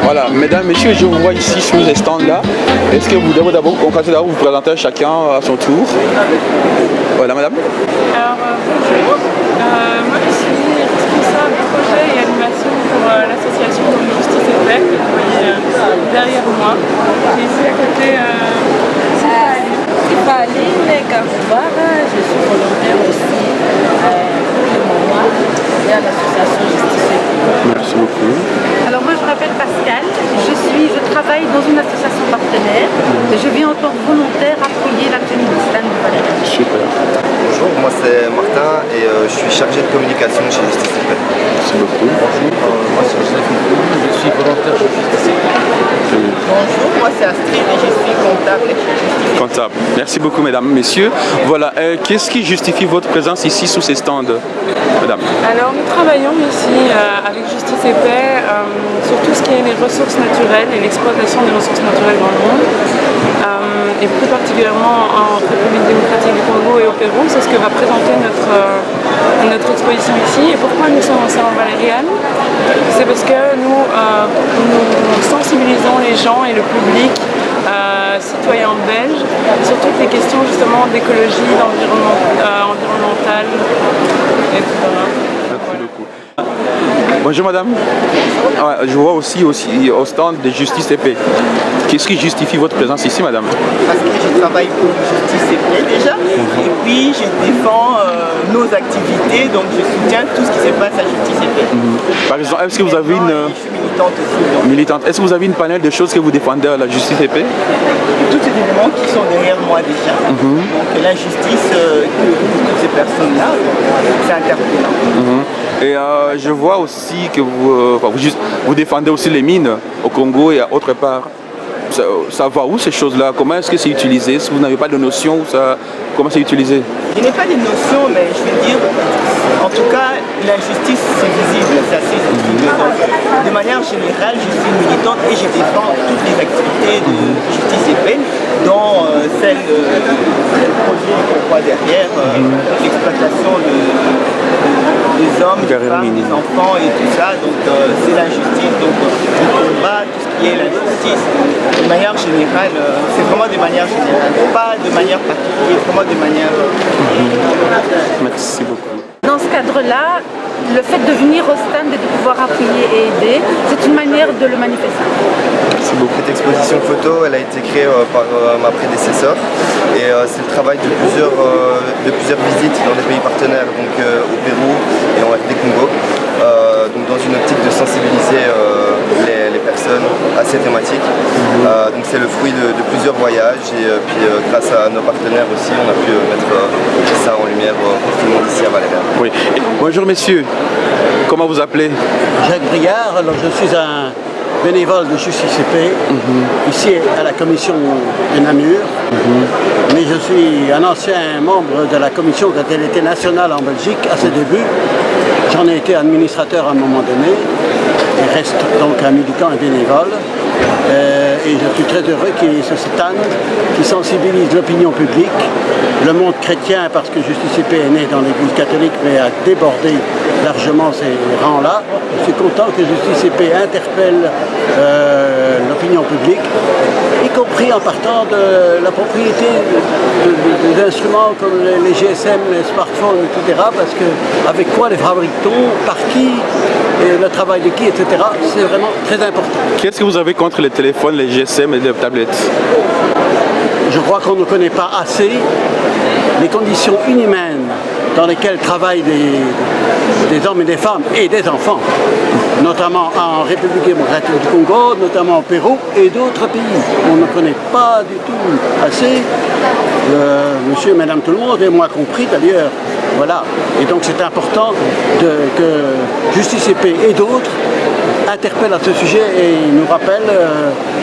Voilà, mesdames, messieurs, je vous vois ici sur les stands là. Est-ce que vous devez d'abord vous présenter chacun à son tour? Voilà, madame. Alors, bonjour. Moi, je suis responsable projet et animation pour l'association Justice et Paix, que vous voyez derrière moi. Et ici à côté, c'est Aline Karoubara, je suis volontaire aussi pour le moment et à l'association Justice et Paix. Merci beaucoup. Alors moi je m'appelle Pascal, je travaille dans une association partenaire et je viens en tant que volontaire appuyer la tenue du stand de Valérie. Super. Bonjour, moi c'est Martin et je suis chargé de communication chez Justice et Paix. Merci beaucoup. Bonjour, moi c'est Joseph Moukou, je suis volontaire chez Justice et Paix. Bonjour, moi c'est Astrid et je suis comptable chez Justice et Paix. Comptable. Merci beaucoup, mesdames, messieurs. Voilà, qu'est-ce qui justifie votre présence ici sous ces stands, madame? alors, nous travaillons ici avec Justice et Paix sur tout ce qui est les ressources naturelles et l'exploitation des ressources naturelles dans le monde. Et plus particulièrement en République démocratique du Congo et au Pérou, c'est ce que va présenter notre exposition ici. Et pourquoi nous sommes en Saint-Valériane? C'est parce que nous sensibilisons les gens et le public citoyens belges sur toutes les questions justement d'écologie, environnementale, etc. Merci beaucoup. Bonjour madame. Je vois aussi au stand de Justice et Paix. Qu'est-ce qui justifie votre présence ici, madame? Parce que je travaille pour Justice et Paix déjà, et puis je défends nos activités, donc je soutiens tout ce qui se passe à Justice et Paix. Par exemple, est-ce que vous avez une... Je suis militante aussi. Donc, militante. Est-ce que vous avez une panel de choses que vous défendez à la Justice et Paix? tous ces éléments qui sont derrière moi déjà. Donc la justice pour toutes ces personnes-là, c'est interpellant. Et je vois aussi que vous défendez aussi les mines au Congo et à autre part. Ça va où ces choses-là? Comment est-ce que c'est utilisé? Si vous n'avez pas de notion, comment c'est utilisé? Je n'ai pas de notion, mais je veux dire, en tout cas, la justice, c'est visible, c'est assez visible. Donc, de manière générale, je suis militante et je défends toutes les activités de Justice et Paix, dont celle du projet qu'on voit derrière, l'exploitation des hommes, des femmes, des enfants et tout ça. Donc, c'est la justice, donc on combat tout ce qui est la justice. De manière générale, c'est vraiment de manière générale, pas de manière particulière, vraiment de manière... Merci beaucoup. Dans ce cadre-là, le fait de venir au stand et de pouvoir appuyer et aider, c'est une manière de le manifester. Merci beaucoup. Cette exposition photo, elle a été créée par ma prédécesseur et c'est le travail de plusieurs visites dans des pays partenaires, donc au Pérou et en RD Congo, donc dans une optique de sensibiliser les personnes à ces thématiques. Donc c'est le fruit de plusieurs voyages et puis grâce à nos partenaires aussi, on a pu mettre ça en lumière pour tout le monde ici à Valériane. Oui. Bonjour messieurs, comment vous appelez? Jacques Briard, alors je suis un bénévole de Justice et Paix, ici à la commission de Namur, mais je suis un ancien membre de la commission quand elle était nationale en Belgique à ses débuts. J'en ai été administrateur à un moment donné, et reste donc un militant et bénévole. Et je suis très heureux qu'il y ait ce stand qui sensibilise l'opinion publique, le monde chrétien, parce que Justice et Paix est né dans l'église catholique mais a débordé largement ces rangs-là. Je suis content que Justice et Paix interpelle l'opinion publique, y compris en partant de la propriété d'instruments comme les GSM, les smartphones, etc. Parce que avec quoi les fabrique-t-on, par qui, et le travail de qui, etc. C'est vraiment très important. Qu'est-ce que vous avez contre les téléphones, les GSM et les tablettes? Je crois qu'on ne connaît pas assez les conditions inhumaines dans lesquelles travaillent des hommes et des femmes et des enfants, notamment en République démocratique du Congo, notamment au Pérou et d'autres pays. On ne connaît pas du tout assez, monsieur et madame tout le monde, et moi compris d'ailleurs. Voilà. Et donc c'est important que Justice et Paix et d'autres interpellent à ce sujet et nous rappellent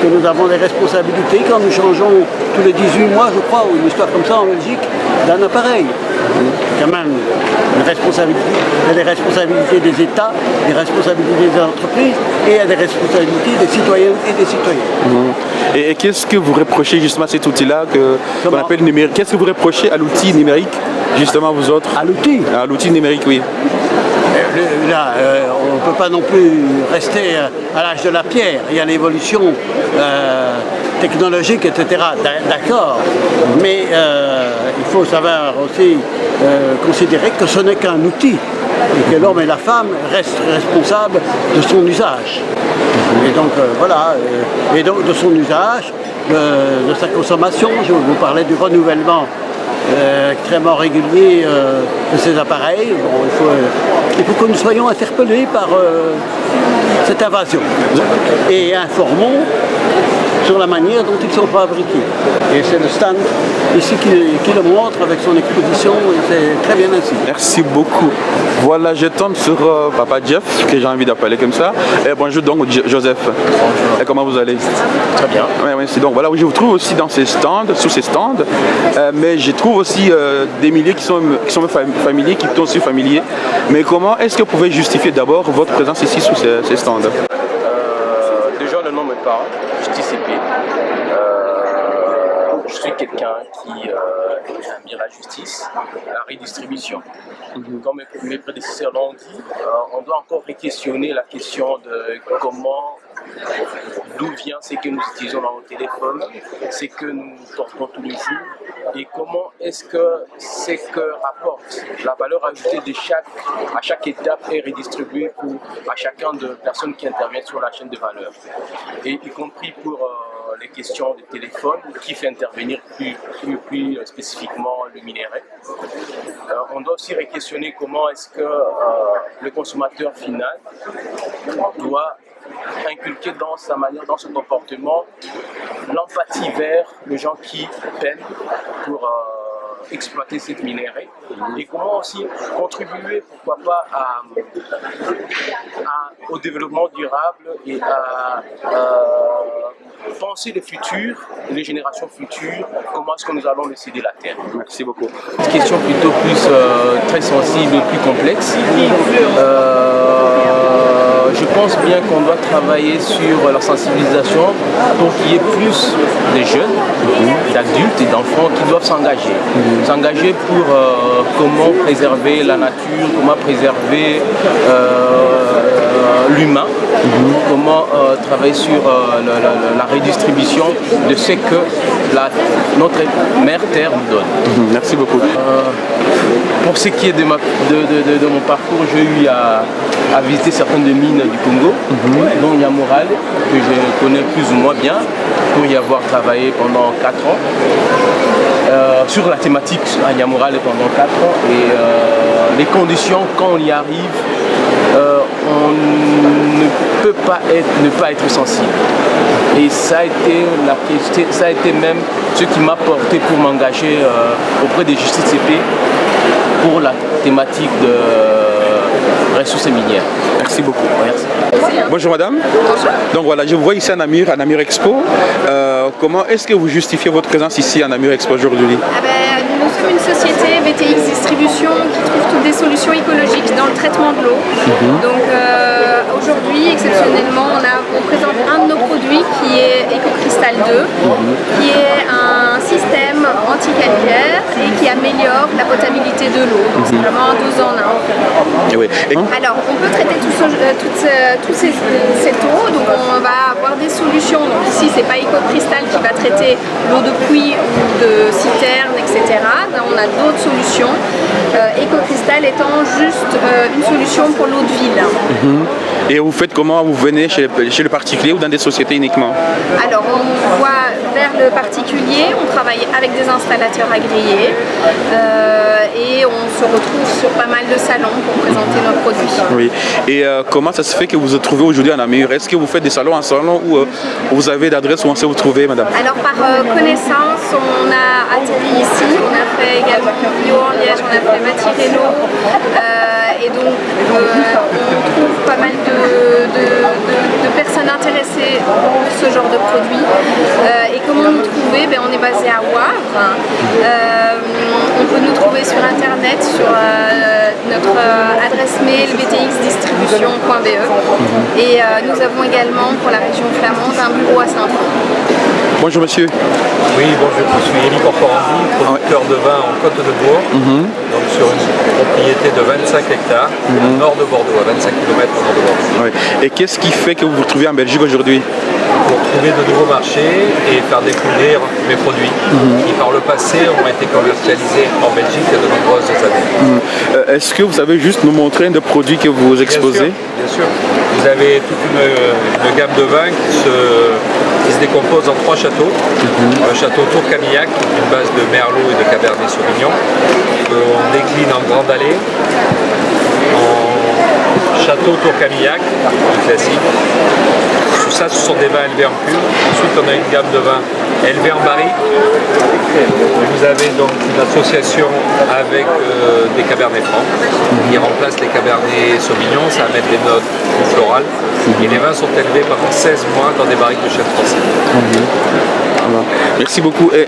que nous avons des responsabilités quand nous changeons tous les 18 mois, je crois, ou une histoire comme ça en Belgique, d'un appareil. Quand même, une responsabilité. Il y a des responsabilités des États, des responsabilités des entreprises et il y a des responsabilités des citoyennes et des citoyens. Et qu'est-ce que vous reprochez justement à cet outil-là qu'on appelle numérique? Qu'est-ce que vous reprochez à l'outil numérique, justement vous autres? À l'outil? À l'outil numérique, oui. là, on ne peut pas non plus rester à l'âge de la pierre. Il y a l'évolution technologique, etc. D'accord, mais il faut savoir aussi considérer que ce n'est qu'un outil et que l'homme et la femme restent responsables de son usage. Et donc voilà, et donc de son usage, de sa consommation. Je vous parlais du renouvellement extrêmement régulier de ces appareils. Bon, il faut que nous soyons interpellés par cette invasion et informons sur la manière dont ils sont fabriqués. Et c'est le stand ici qui le montre avec son exposition et c'est très bien ainsi. Merci beaucoup. Voilà, je tombe sur Papa Jeff, que j'ai envie d'appeler comme ça. Et bonjour donc Joseph. Bonjour. Et comment vous allez? Très bien. Oui, c'est donc voilà, je vous trouve aussi dans ces stands, sous ces stands, mais je trouve aussi des milliers qui sont familiers, qui sont aussi familiers. Mais comment est-ce que vous pouvez justifier d'abord votre présence ici sous ces stands? Déjà, le nom me parle, Justice CP. Je suis quelqu'un qui admire la justice, la redistribution. Comme mes prédécesseurs l'ont dit, on doit encore questionner la question de comment, d'où vient ce que nous utilisons dans nos téléphones, ce que nous portons tous les jours, et comment est-ce que ce que rapporte la valeur ajoutée à chaque étape est redistribuée à chacun de personnes qui interviennent sur la chaîne de valeur, et y compris pour les questions de téléphone, qui fait intervenir plus spécifiquement le minerai. On doit aussi questionner comment est-ce que le consommateur final doit inculquer dans sa manière, dans son comportement, l'empathie vers les gens qui peinent pour exploiter cette minerai, et comment aussi contribuer, pourquoi pas, au développement durable et à penser le futur, les générations futures, comment est-ce que nous allons le céder la terre. Merci beaucoup. Une question plutôt plus très sensible, plus complexe. Je pense bien qu'on doit travailler sur la sensibilisation pour qu'il y ait plus de jeunes, d'adultes et d'enfants qui doivent s'engager. S'engager pour comment préserver la nature, comment préserver l'humain, comment travailler sur la redistribution de ce que notre mère Terre nous donne. Merci beaucoup. Pour ce qui est de mon parcours, j'ai eu à visiter certaines des mines du Congo, dont Nyamural, que je connais plus ou moins bien, pour y avoir travaillé pendant 4 ans. Sur la thématique à Nyamural pendant 4 ans, et les conditions quand on y arrive, on ne peut pas ne pas être sensible. Et ça a été même ce qui m'a porté pour m'engager auprès des Justice CP pour la thématique de ressources minières. Merci beaucoup. Merci. Bonjour madame. Bonjour. Donc voilà, je vous vois ici à Namur Expo. Comment est-ce que vous justifiez votre présence ici à Namur Expo aujourd'hui? Nous sommes une société BTX Distribution qui trouve toutes des solutions écologiques dans le traitement de l'eau. Donc aujourd'hui, exceptionnellement, on présente un de nos produits qui est EcoCrystal 2, qui est un système anti-calcaire et qui améliore la potabilité de l'eau. Donc c'est vraiment un 2 en 1. Oui. Alors on peut traiter toute cette eau, donc on va avoir des solutions. Donc ici c'est pas EcoCrystal qui va traiter l'eau de pluie ou de citerne, etc. On a d'autres solutions. EcoCrystal étant juste une solution pour l'eau de ville. Et vous faites comment? Vous venez chez le particulier ou dans des sociétés uniquement? Alors on voit vers le particulier, on travaille avec des installateurs agréés et on se retrouve sur pas mal de salons pour présenter nos produits. Oui. Et comment ça se fait que vous vous trouvez aujourd'hui à Namur? Est-ce que vous faites des salons en salon ou vous avez d'adresse où on sait vous trouver, madame? Alors par connaissance, on a atterri ici, on a fait également Bio en Liège, on a fait Matirello, et donc on trouve pas mal de personnes intéressées pour ce genre de produits. Et comment nous trouver? On est basé à Wavre. On peut nous trouver sur internet, sur notre adresse mail btxdistribution.be. Et nous avons également pour la région flamande un bureau à Saint-Ouen. Bonjour monsieur. Oui, bonjour, je suis Élie Corporandi, producteur de vin en Côte de Bourg, donc sur une propriété de 25 hectares, au nord de Bordeaux, à 25 km au nord de Bordeaux. Oui. Et qu'est-ce qui fait que vous vous retrouvez en Belgique aujourd'hui? Pour trouver de nouveaux marchés et faire découvrir mes produits qui par le passé ont été commercialisés en Belgique il y a de nombreuses années. Est-ce que vous savez juste nous montrer un des produits que vous exposez? Bien sûr. Vous avez toute une gamme de vins qui se décompose en 3 châteaux. Le château Tour-Camillac, une base de Merlot et de Cabernet Sauvignon. On décline en Grande Allée, en château Tour-Camillac, le classique. Tout ça, ce sont des vins élevés en cuve. Ensuite, on a une gamme de vins élevés en barrique. Vous avez donc une association avec des Cabernet Francs qui remplacent les Cabernet Sauvignon. Ça va mettre des notes florales. Et les vins sont élevés pendant 16 mois dans des barriques de chêne français. Merci beaucoup. Et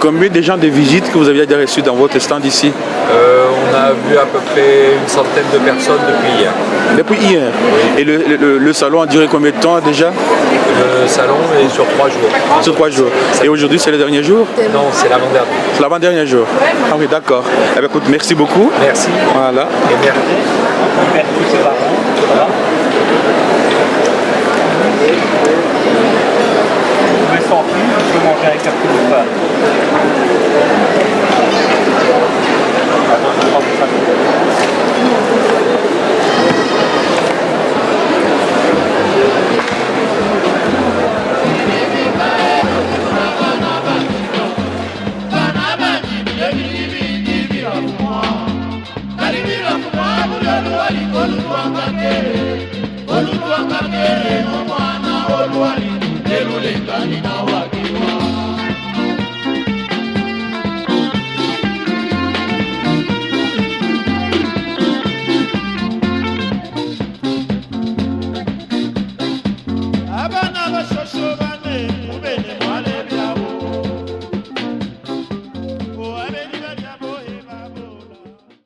combien de gens de visites que vous avez déjà reçus dans votre stand ici? On a vu à peu près une centaine de personnes depuis hier. Depuis hier? Et le salon a duré combien de temps déjà? Le salon est sur 3 jours. Sur 3 jours. Et aujourd'hui c'est le dernier jour? Non, c'est l'avant-dernier. C'est l'avant-dernier jour. Ah oui, d'accord. Eh bien, écoute, merci beaucoup. Merci. Voilà. Et merci. Tous ses parents. Voilà. Vous pouvez sortir, vous pouvez manger avec un peu de pain. Karibira kumwabu lelu walikolu wangake